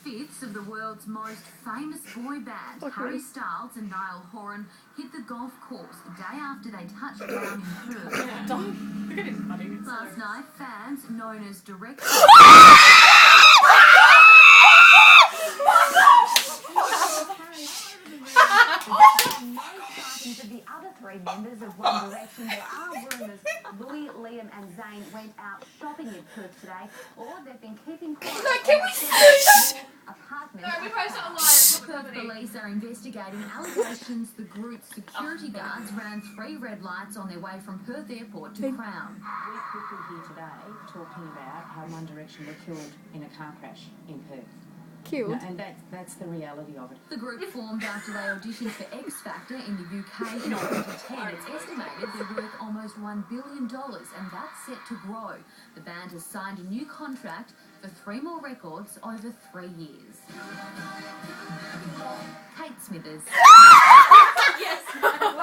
3/5 of the world's most famous boy band, Harry Styles and Niall Horan, hit the golf course the day after they touched down in Perth. Look at his buddy. Last night, fans known as Direct of the other three members of One Direction. There are rumours Louis, Liam and Zayn went out shopping in Perth today, or they've been keeping quiet. Can we see apartment. No, we post it online. Perth police are investigating allegations the group's security guards ran 3 red lights on their way from Perth Airport to Crown. We're quickly here today talking about how One Direction were killed in a car crash in Perth. Killed? No, and that's the reality of it. The group formed after they auditioned for X Factor in the UK in 2010. It's estimated they're worth almost $1 billion, and that's set to grow. The band has signed a new contract for 3 more records over 3 years. Kate Smithers.